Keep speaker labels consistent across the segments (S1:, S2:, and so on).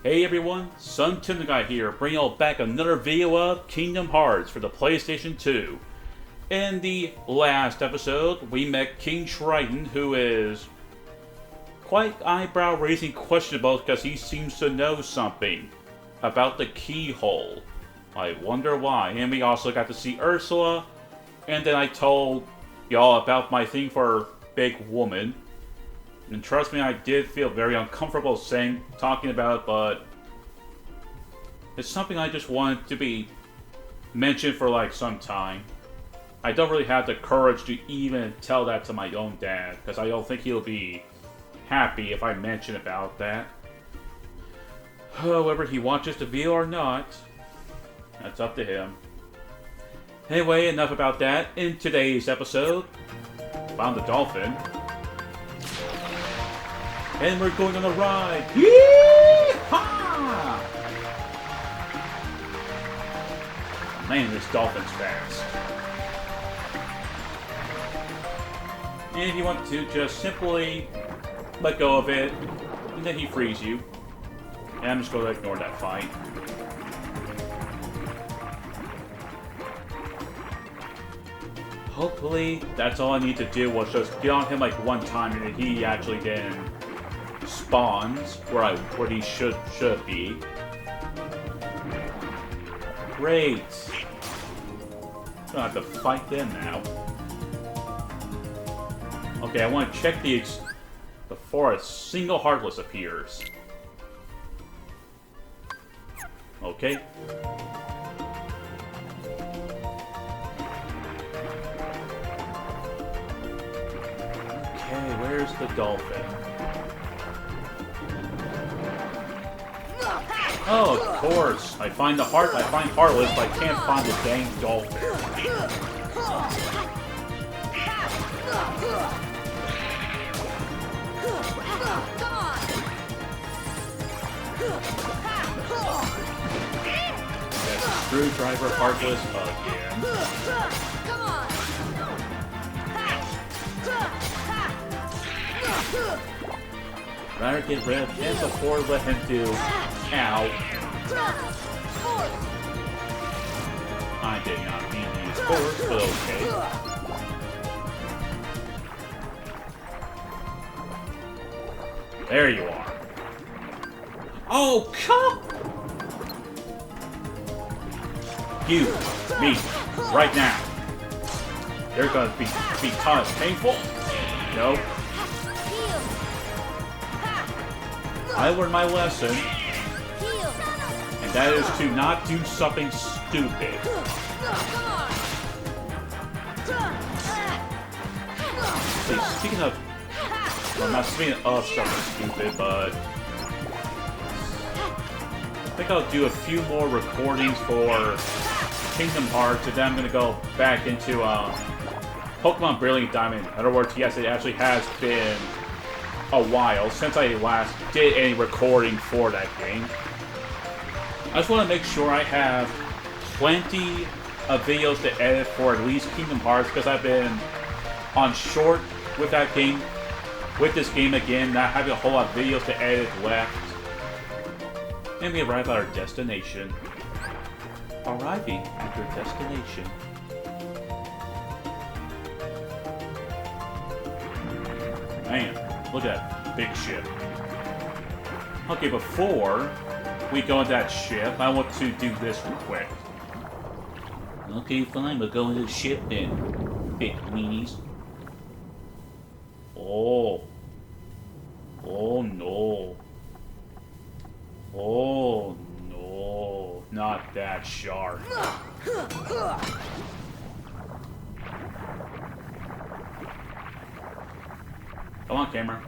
S1: Hey everyone, Sun Guy here, bringing you back another video of Kingdom Hearts for the PlayStation 2. In the last episode, we met King Triton, who is quite eyebrow-raising questionable because he seems to know something about the keyhole. I wonder why. And we also got to see Ursula, and then I told y'all about my thing for Big Woman. And trust me, I did feel very uncomfortable talking about it, but it's something I just wanted to be mentioned for like some time. I don't really have the courage to even tell that to my own dad, because I don't think he'll be happy if I mention about that. However, he watches the video or not, that's up to him. Anyway, enough about that. In today's episode, found the dolphin. And we're going on a ride! Yee-haw! Man, this dolphin's fast. And if you want to, just simply let go of it, and then he frees you. And I'm just going to ignore that fight. Hopefully, that's all I need to do was just get on him like one time, and then he actually then spawns where he should be. Great. Don't have to fight them now. Okay, I want to check before a single Heartless appears. Okay. Okay, where's the dolphin? Oh, of course. I find Heartless, but I can't find the dang dolphin. That screwdriver Heartless again. Rather get rid of him before let him do. Ow. I did not mean to use force, but okay. There you are. Oh, come! You, me, right now. They're gonna be kind of painful. No. I learned my lesson, and that is to not do something stupid. Hey, speaking of, well, not speaking of something stupid, but I think I'll do a few more recordings for Kingdom Hearts, and then I'm going to go back into Pokemon Brilliant Diamond. In other words, yes, it actually has been a while since I last did any recording for that game. I just want to make sure I have plenty of videos to edit for at least Kingdom Hearts, because I've been on short with that game, with this game again, not having a whole lot of videos to edit left. And we arrive at our destination. Arriving at your destination. Man. Look at that big ship. Okay, before we go into that ship, I want to do this real quick. Okay, fine, we'll go into the ship then. Big weenies. Oh. Oh no. Oh no. Not that sharp. Come on, camera.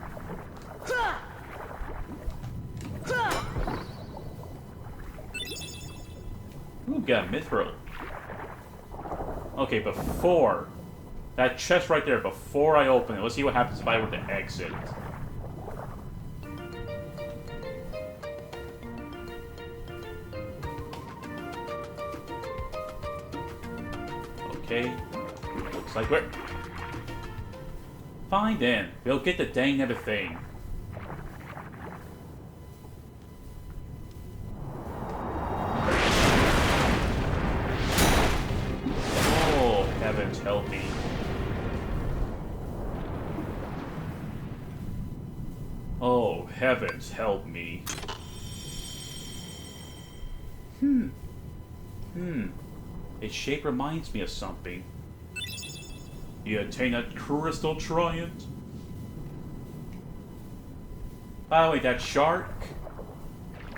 S1: Ooh, got a mithril. Okay, before that chest right there, before I open it, let's see what happens if I were to exit. Okay, looks like we're fine then. We'll get the dang other thing. Oh, heavens help me. Its shape reminds me of something. You attain a crystal Triton. By the way, that shark,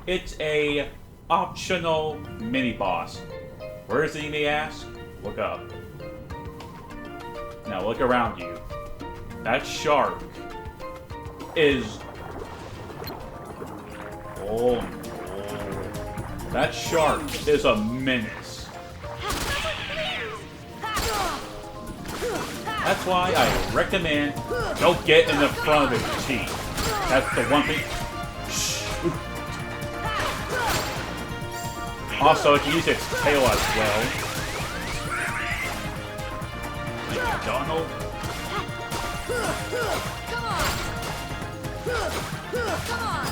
S1: it's a optional mini-boss. Where is it, you may ask? Look up. Now look around you. That shark is... Oh no. That shark is a menace. That's why I recommend don't get in the front of its teeth. That's the one thing. Shh. Also, it can use its tail as well. Donald.
S2: Come on.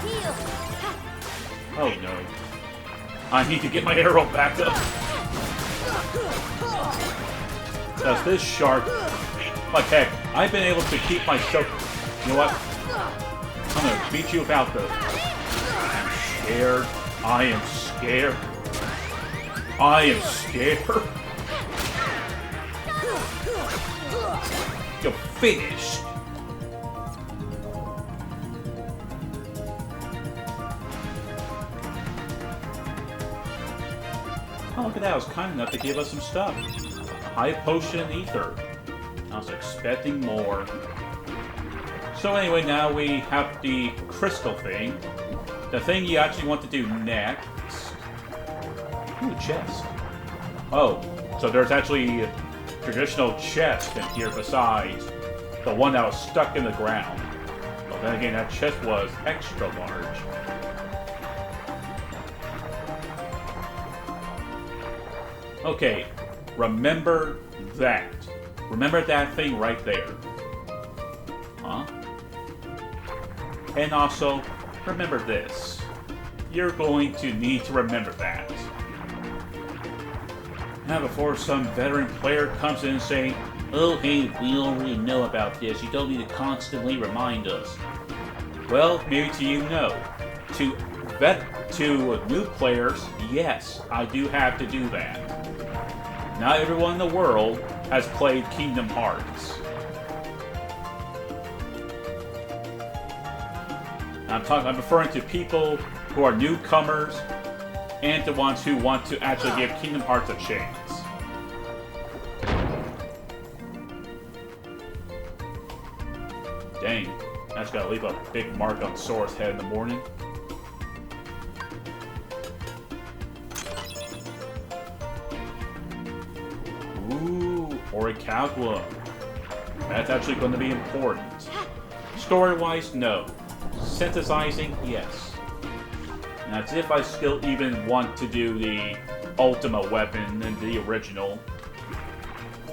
S2: Heal.
S1: Oh no. I need to get my arrow back up. Does this shark... Like heck, I've been able to keep myself... You know what? I'm gonna beat you without the... I'm scared. I am scared. I am scared. You're finished. Oh, look at that. I was kind enough to give us some stuff. High potion and ether. I was expecting more. So anyway, now we have the crystal thing. The thing you actually want to do next... Ooh, chest. Oh, so there's actually a traditional chest in here besides the one that was stuck in the ground. But then again, that chest was extra large. Okay, remember that. Remember that thing right there. Huh? And also, remember this. You're going to need to remember that. Now before some veteran player comes in saying, "Oh hey, we already know about this, you don't need to constantly remind us." Well, maybe to you, no. To new players, yes, I do have to do that. Not everyone in the world has played Kingdom Hearts. I'm referring to people who are newcomers and the ones who want to actually give Kingdom Hearts a chance. Dang, that's gotta leave a big mark on Sora's head in the morning. Ooh, Orichalcula. That's actually going to be important. Story-wise, no. Synthesizing, yes. And that's if I still even want to do the Ultima weapon in the original.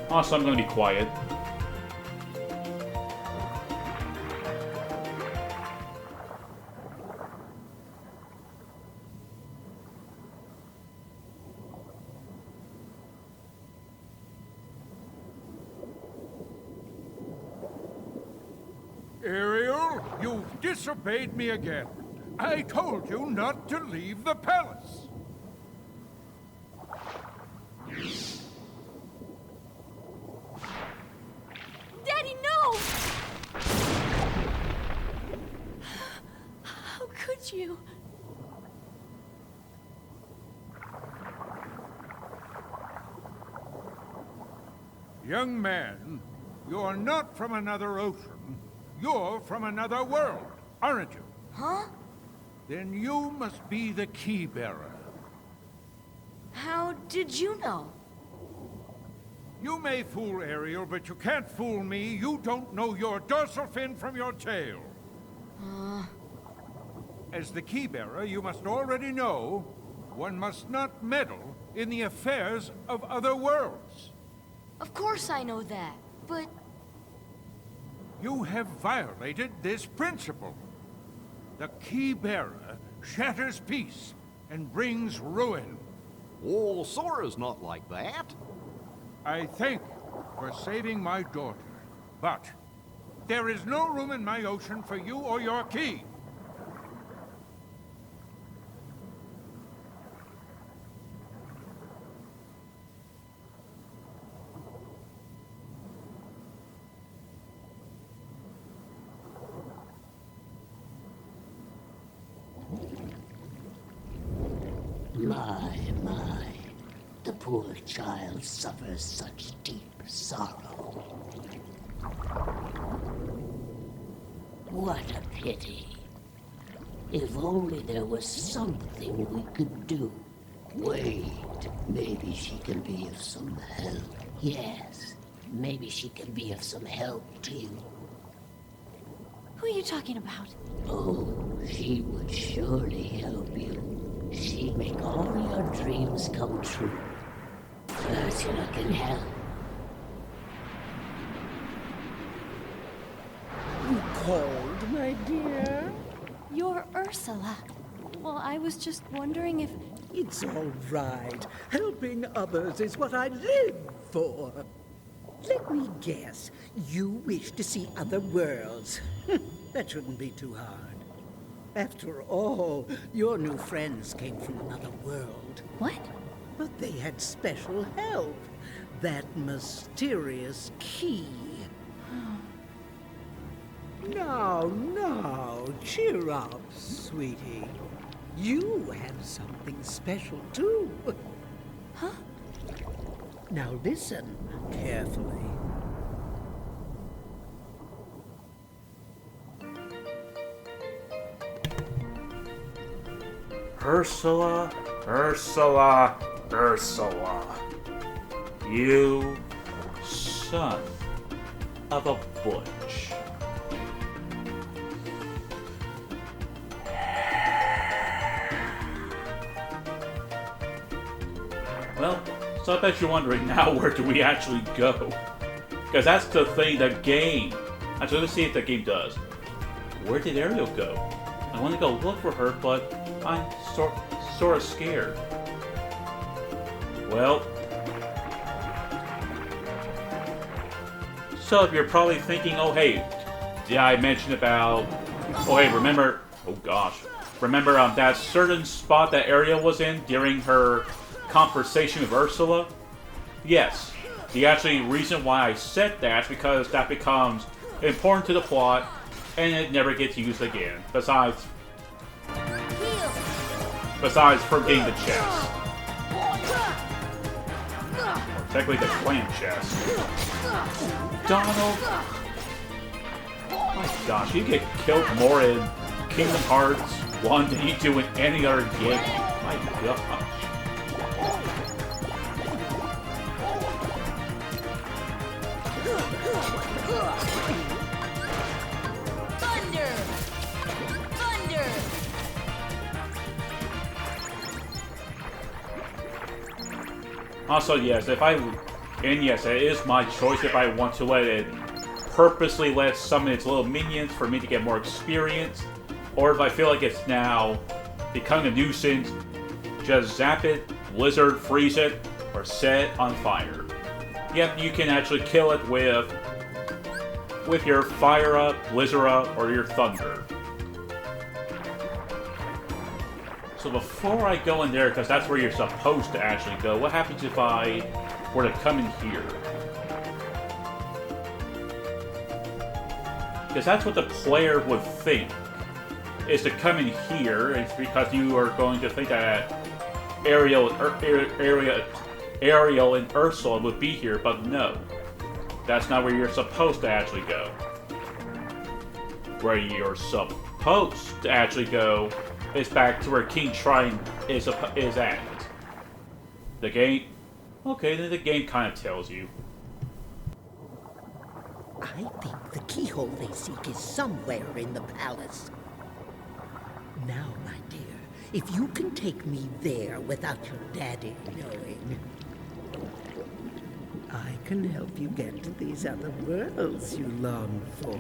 S1: Also, I'm going to be quiet.
S3: Ariel, you've disobeyed me again. I told you not to leave the palace.
S2: Daddy, no! How could you?
S3: Young man, you're not from another ocean. You're from another world, aren't you?
S2: Huh?
S3: Then you must be the key bearer.
S2: How did you know?
S3: You may fool Ariel, but you can't fool me. You don't know your dorsal fin from your tail. As the key bearer, you must already know one must not meddle in the affairs of other worlds.
S2: Of course I know that, but...
S3: You have violated this principle. The key bearer shatters peace and brings ruin.
S4: Oh, Sora's not like that.
S3: I thank you for saving my daughter, but There is no room in my ocean for you or your key.
S5: My, the poor child suffers such deep sorrow. What a pity. If only there was something we could do. Wait, maybe she can be of some help. Yes, maybe she can be of some help to you.
S2: Who are you talking about?
S5: Oh, she would surely help you. She'd make all your dreams come true. Ursula can help.
S6: You called, my dear?
S2: You're Ursula. Well, I was just wondering if...
S6: It's all right. Helping others is what I live for. Let me guess. You wish to see other worlds. That shouldn't be too hard. After all, your new friends came from another world.
S2: What?
S6: But they had special help. That mysterious key. Now, cheer up, sweetie. You have something special, too.
S2: Huh?
S6: Now listen carefully.
S1: Ursula, Ursula, Ursula. You son of a butch. Well, so I bet you're wondering now, where do we actually go? Because that's the thing, the game. Actually, let's see if the game does. Where did Ariel go? I want to go look for her, but I'm sort of scared. Well, so if you're probably thinking, oh hey, did I mention about, oh hey, remember, oh gosh, remember that certain spot that Ariel was in during her conversation with Ursula? Yes. The actually reason why I said that is because that becomes important to the plot and it never gets used again. Besides for getting the chest. Or technically the clan chest. Donald! My gosh, you get killed more in Kingdom Hearts 1 than you do in any other game. My gosh.
S2: Thunder! Thunder!
S1: Also, yes, yes, it is my choice if I want to purposely let summon its little minions for me to get more experience, or if I feel like it's now becoming a nuisance, just zap it, blizzard, freeze it, or set it on fire. Yep, you can actually kill it with your fire up, blizzard up, or your thunder. So before I go in there, because that's where you're supposed to actually go, what happens if I were to come in here? Because that's what the player would think, is to come in here. It's because you are going to think that Ariel and Ursula would be here, but no. That's not where you're supposed to actually go. Where you're supposed to actually go is back to where King Triton is at. The game... Okay, then the game kind of tells you.
S6: I think the keyhole they seek is somewhere in the palace. Now, my dear, if you can take me there without your daddy knowing, I can help you get to these other worlds you long for.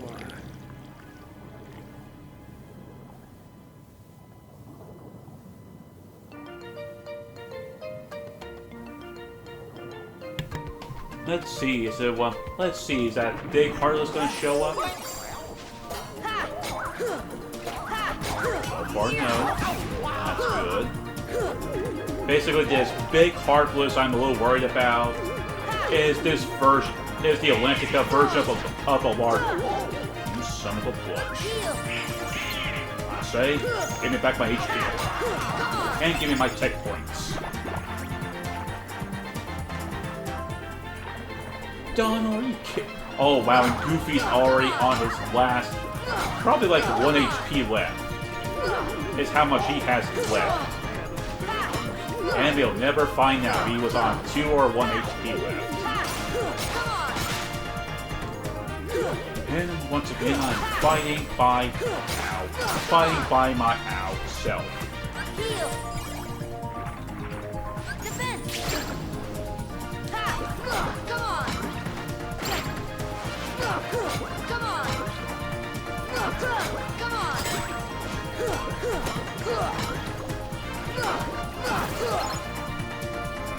S1: Let's see, is that Big Heartless gonna show up? far, no. That's good. Basically, this big Heartless I'm a little worried about is the Atlantica version of a large. You son of a bitch. I say, give me back my HP. And give me my tech points. Donald, are you kidding? Oh wow, and Goofy's already on his last, probably like 1 HP left. Is how much he has left. And they'll never find out he was on 2 or 1 HP left. And once again, I'm fighting by my self.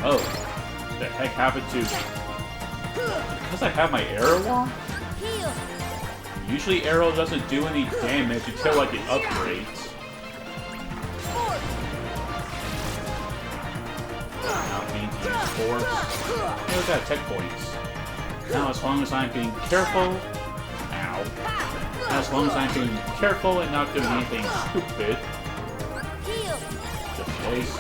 S1: Oh, the heck happened to... Because I have my arrow on? Usually arrow doesn't do any damage until like it upgrades. Now I need to use force. Hey, we got tech points. Now as long as I'm being careful... Ow. As long as I'm being careful and not doing anything stupid... Just place.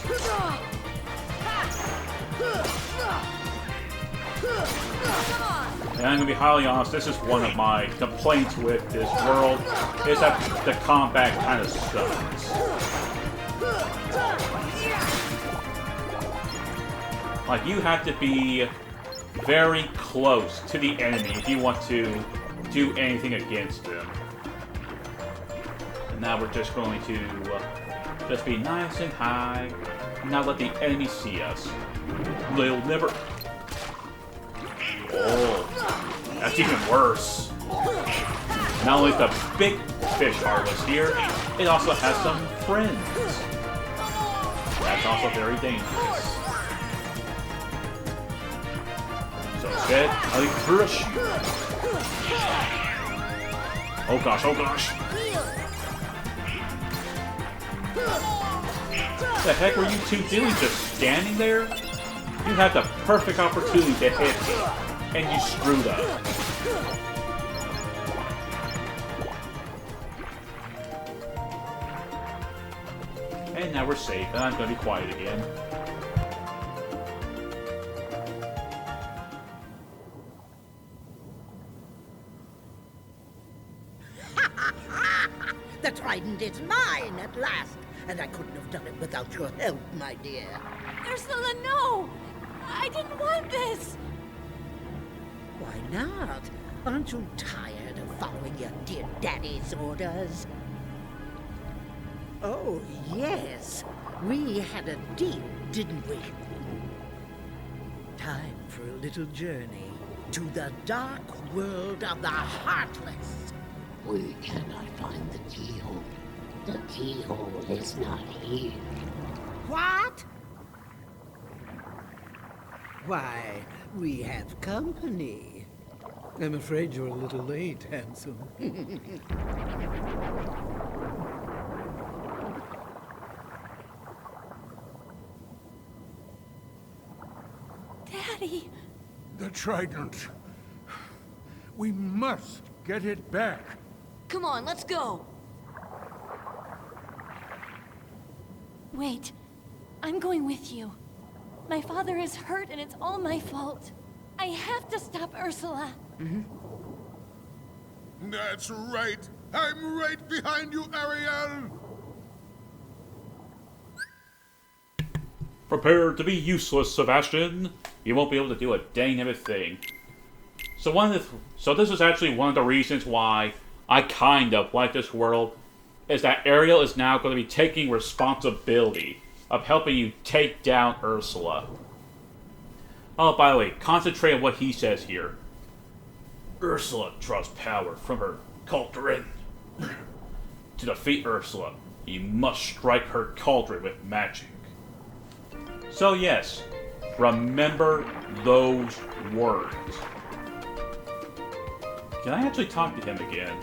S1: And I'm gonna be highly honest, this is one of my complaints with this world, is that the combat kind of sucks. Like, you have to be very close to the enemy if you want to do anything against them. And now we're just going to just be nice and high, and not let the enemy see us. They'll never... Oh, that's even worse. Not only is the big fish harvest here, it also has some friends. That's also very dangerous. So instead, I threw a shoot. Oh gosh, oh gosh. What the heck were you two doing? Just standing there? You had the perfect opportunity to hit me, and you screwed up. And now we're safe, and I'm going to be quiet again.
S6: The Triton is mine at last, and I couldn't have done it without your help, my dear.
S2: Ursula, no! I didn't want this!
S6: Why not? Aren't you tired of following your dear daddy's orders? Oh, yes. We had a deal, didn't we? Time for a little journey to the dark world of the Heartless.
S5: We cannot find the keyhole. The keyhole is not here.
S6: What? Why, we have company. I'm afraid you're a little late, handsome.
S2: Daddy!
S3: The Trident. We must get it back.
S2: Come on, let's go! Wait. I'm going with you. My father is hurt and it's all my fault. I have to stop Ursula.
S3: That's right. I'm right behind you, Ariel.
S1: Prepare to be useless, Sebastian. You won't be able to do a dang of a thing. So this is actually one of the reasons why I kind of like this world, is that Ariel is now going to be taking responsibility of helping you take down Ursula. Oh, by the way, concentrate on what he says here. Ursula draws power from her cauldron. To defeat Ursula, you must strike her cauldron with magic. So yes, remember those words. Can I actually talk to him again?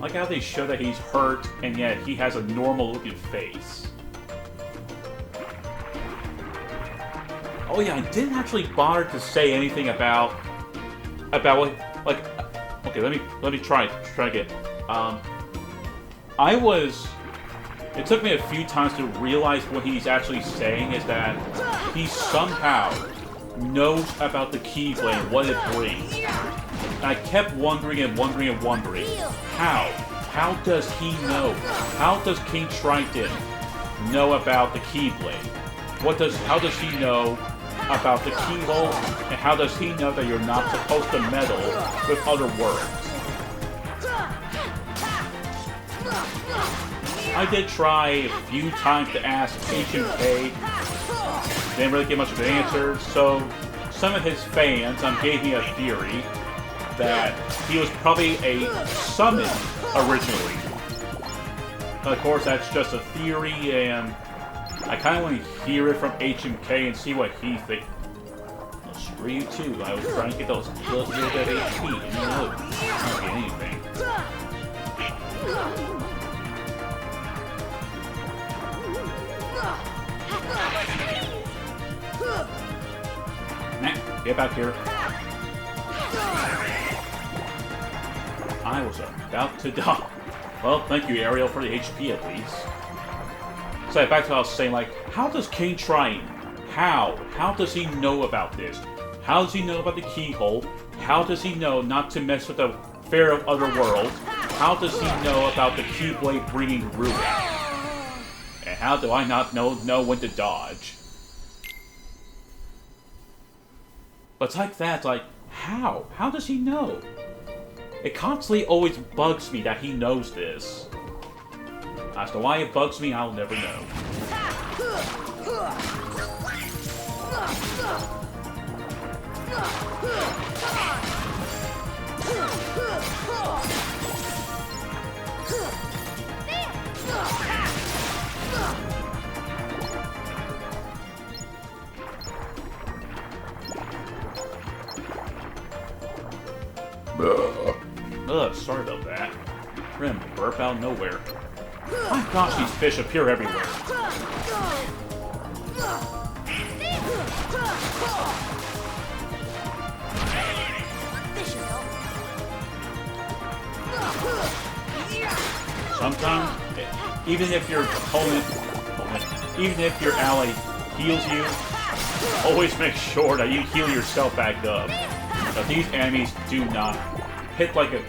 S1: like how they show that he's hurt, and yet he has a normal-looking face. Oh yeah, I didn't actually bother to say anything about what, like, okay, let me try again. It took me a few times to realize what he's actually saying is that he somehow knows about the Keyblade, what it brings. And I kept wondering and wondering and wondering, how? How does he know? How does King Triton know about the Keyblade? How does he know about the keyhole? And how does he know that you're not supposed to meddle with other worlds? I did try a few times to ask HMK, didn't really get much of an answer, so some of his fans gave me a theory that he was probably a summon originally. Of course, that's just a theory, and I kind of want to hear it from HMK and see what he thinks. Well, screw you too. I was trying to get those little bit of HP, and you know, I don't get anything. Nah, get back here. I was about to die. Well, thank you, Ariel, for the HP at least. So back to what I was saying, like, how does King Triton, how does he know about this? How does he know about the keyhole? How does he know not to mess with the fair of other worlds? How does he know about the Keyblade bringing ruin? And how do I not know when to dodge? But it's like that, like, how? How does he know? It constantly always bugs me that he knows this. As to why it bugs me, I'll never know. Ugh, sorry about that. Rim burp out of nowhere. My gosh, these fish appear everywhere. Sometimes, even if your even if your ally heals you, always make sure that you heal yourself back up. Because these enemies do not hit like a...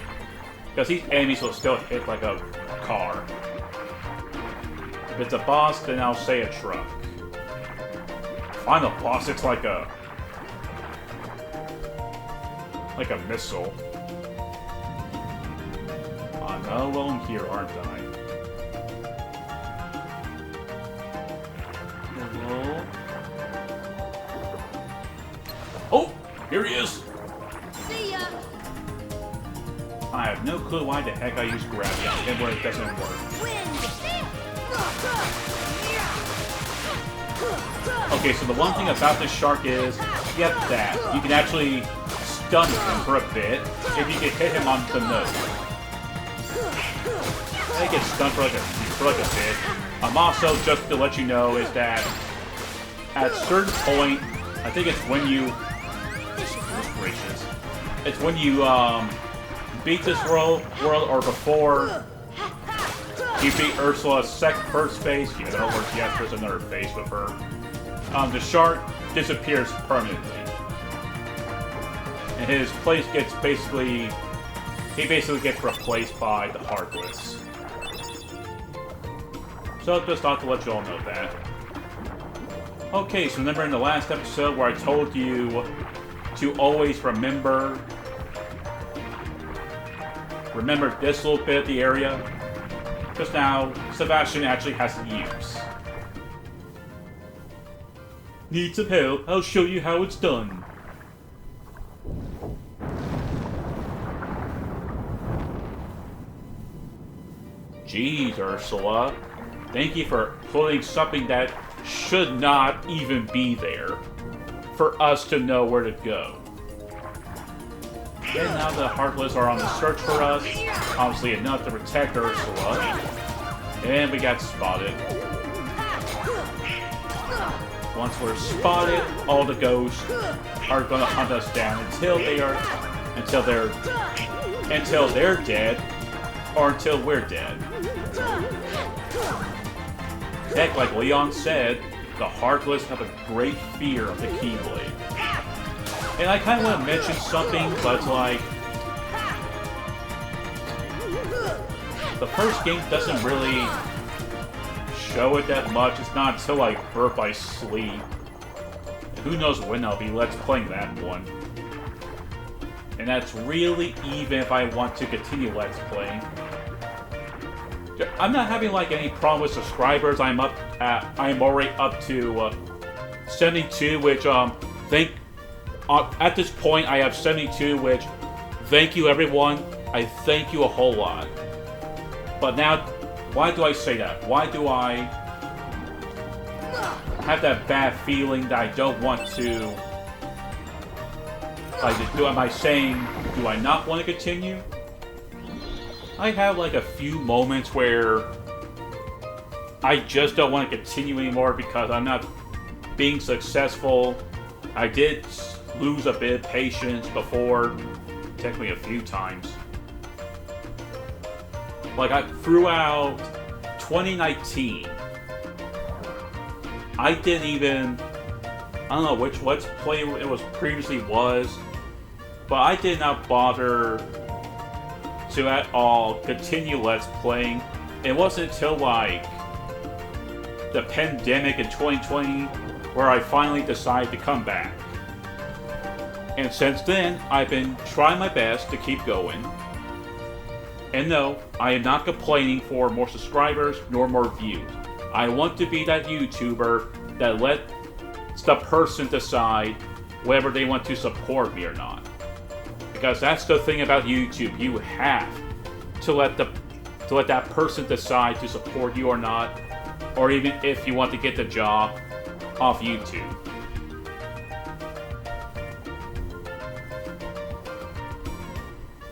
S1: Because these enemies will still hit like a car. If it's a boss, then I'll say a truck. Final boss, it's like a missile. I'm not alone here, aren't I? Hello? Oh! Here he is!
S2: See ya!
S1: I have no clue why the heck I use gravity on him where it doesn't work. Okay, so the one thing about this shark is, get that. You can actually stun him for a bit if you can hit him on the nose. I get stunned for like a bit. Also, just to let you know, is that at a certain point, I think it's when you... Goodness gracious. It's when you beat this world or before you beat Ursula's first phase. Yeah, in other words, yes, there's another phase with her. The shark disappears permanently. And his place gets basically... He basically gets replaced by the Heartless. So I just thought to let you all know that. Okay, so remember in the last episode where I told you to always remember this little bit of the area? Just now, Sebastian actually has to use. Need some help? I'll show you how it's done. Jeez, Ursula. Thank you for putting something that should not even be there for us to know where to go. And now the Heartless are on the search for us. Obviously enough to protect Ursula. And we got spotted. Once we're spotted, all the ghosts are gonna hunt us down until they're dead, or until we're dead. Heck, like Leon said, the Heartless have a great fear of the Keyblade. And I kind of want to mention something, but it's like... the first game doesn't really show it that much. It's not until like Birth by Sleep. Who knows when I'll be Let's Playing that one. And that's really even if I want to continue Let's Playing. I'm not having like any problem with subscribers. I'm already up to 72, which at this point I have 72, which thank you everyone. I thank you a whole lot. But now, why do I say that? Why do I have that bad feeling that I don't want to? Like, am I saying, do I not want to continue? I have like a few moments where I just don't want to continue anymore because I'm not being successful. I did lose a bit of patience before, technically a few times. Like throughout 2019, I didn't even, I don't know which Let's Play it was previously was, but I did not bother to at all continue Let's Playing. It wasn't until like the pandemic in 2020 where I finally decided to come back. And since then, I've been trying my best to keep going. And no, I am not complaining for more subscribers nor more views. I want to be that YouTuber that lets the person decide whether they want to support me or not. Because that's the thing about YouTube. You have to let that person decide to support you or not, or even if you want to get the job off YouTube.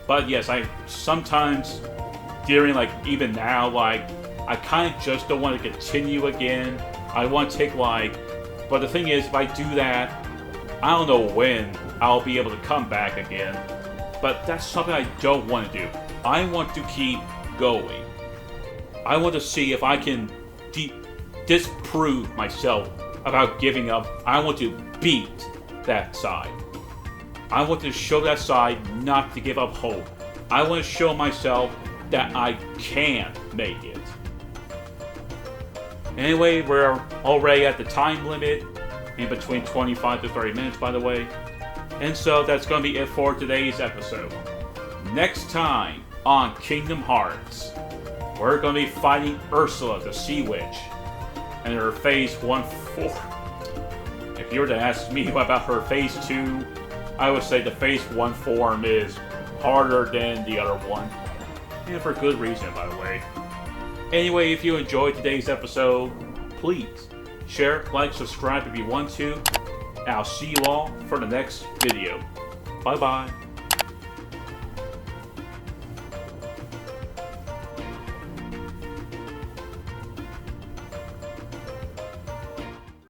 S1: But yes, I sometimes during like even now, like I kind of just don't want to continue again. I want to take like, but the thing is, if I do that, I don't know when I'll be able to come back again. But that's something I don't want to do. I want to keep going. I want to see if I can disprove myself about giving up. I want to beat that side. I want to show that side not to give up hope. I want to show myself that I can make it. Anyway, we're already at the time limit, in between 25 to 30 minutes, by the way. And so that's going to be it for today's episode. Next time on Kingdom Hearts, we're going to be fighting Ursula, the Sea Witch, and her Phase 1-4. If you were to ask me about her Phase 2, I would say the Phase 1 form is harder than the other one. And for good reason, by the way. Anyway, if you enjoyed today's episode, please share, like, subscribe if you want to. I'll see you all for the next video. Bye-bye.